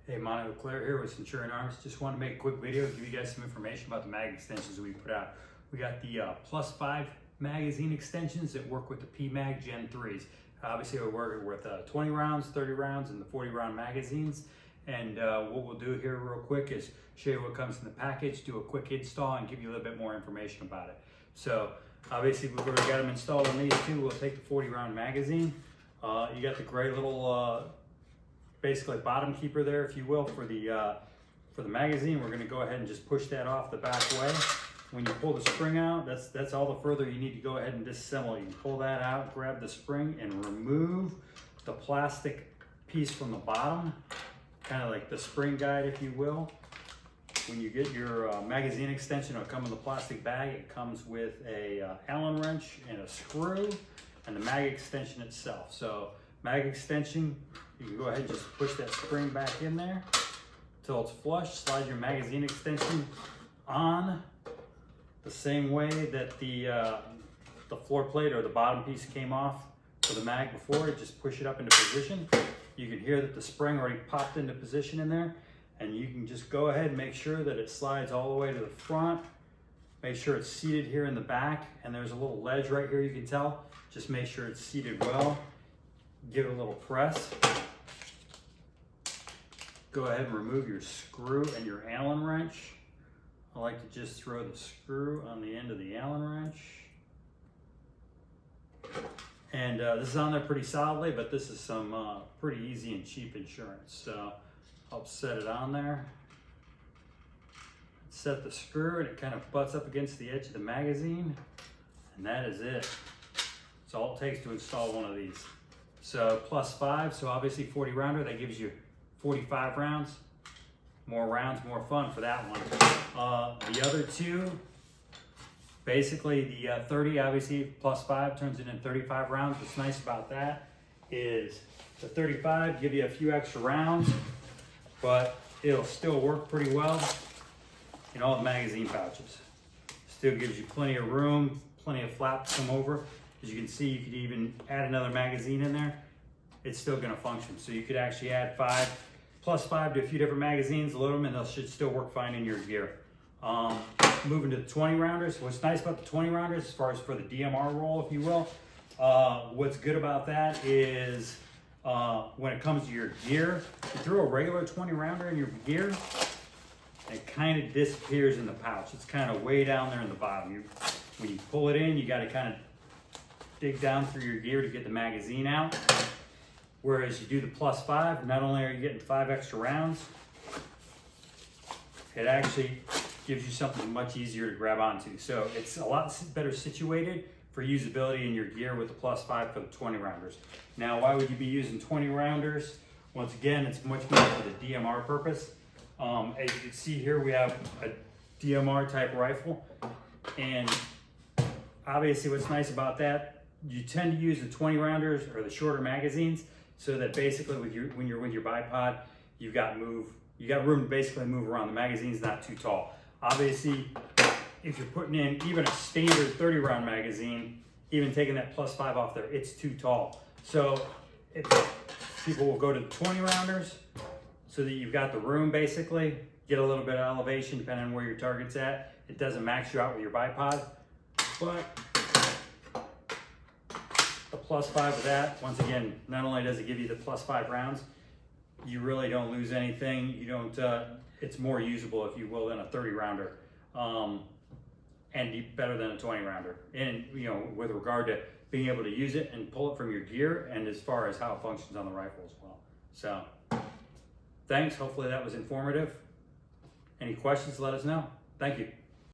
Hey, Mono Claire here with Centurion Arms. Just want to make a quick video, give you guys some information about the mag extensions that we put out. We got the +5 magazine extensions that work with the PMag Gen3s. Obviously, we're working with 20 rounds, 30 rounds, and the 40 round magazines. And what we'll do here real quick is show you what comes in the package, do a quick install, and give you a little bit more information about it. So obviously, we've already got them installed on these two. We'll take the 40 round magazine. You got the gray little basically bottom keeper there, if you will, for the magazine. We're going to go ahead and just push that off the back way. When you pull the spring out, that's all the further you need to go ahead and disassemble. You can pull that out, grab the spring, and remove the plastic piece from the bottom, kind of like the spring guide, if you will. When you get your magazine extension, it'll come in the plastic bag. It comes with a Allen wrench and a screw, and the mag extension itself. So mag extension, you can go ahead and just push that spring back in there until it's flush. Slide your magazine extension on the same way that the floor plate or the bottom piece came off for the mag before. Just push it up into position. You can hear that the spring already popped into position in there, and you can just go ahead and make sure that it slides all the way to the front. Make sure it's seated here in the back, and there's a little ledge right here you can tell. Just make sure it's seated well. Give it a little press. Go ahead and remove your screw and your Allen wrench. I like to just throw the screw on the end of the Allen wrench. And this is on there pretty solidly, but this is some pretty easy and cheap insurance. So I'll set it on there. Set the screw, and it kind of butts up against the edge of the magazine. And that is it. That's all it takes to install one of these. So +5, so obviously 40 rounder, that gives you 45 rounds. More rounds, more fun for that one. The other two, basically the 30, obviously +5 turns into 35 rounds. What's nice about that is the 35 give you a few extra rounds, but it'll still work pretty well in all the magazine pouches. Still gives you plenty of room, plenty of flap to come over. As you can see, you could even add another magazine in there. It's still gonna function. So you could actually add +5 to a few different magazines, load them, and they should still work fine in your gear. Moving to the 20 rounders. What's nice about the 20 rounders, as far as for the DMR roll, if you will, what's good about that is when it comes to your gear, you throw a regular 20 rounder in your gear, it kind of disappears in the pouch. It's kind of way down there in the bottom. When you pull it in, you got to kind of dig down through your gear to get the magazine out. Whereas you do the +5, not only are you getting 5 extra rounds, it actually gives you something much easier to grab onto. So it's a lot better situated for usability in your gear with the +5 for the 20 rounders. Now, why would you be using 20 rounders? Once again, it's much more for the DMR purpose. As you can see here, we have a DMR type rifle, and obviously what's nice about that, you tend to use the 20 rounders or the shorter magazines, so that basically when you're with your bipod, you got room to basically move around. The magazine's not too tall. Obviously, if you're putting in even a standard 30 round magazine, even taking that +5 off there, it's too tall. So people will go to the 20 rounders so that you've got the room, basically get a little bit of elevation depending on where your target's at. It doesn't max you out with your bipod, but the +5 of that, once again, not only does it give you the +5 rounds, you really don't lose anything. You don't, it's more usable, if you will, than a 30 rounder, and better than a 20 rounder. And, with regard to being able to use it and pull it from your gear, and as far as how it functions on the rifle as well. So, thanks. Hopefully that was informative. Any questions, let us know. Thank you.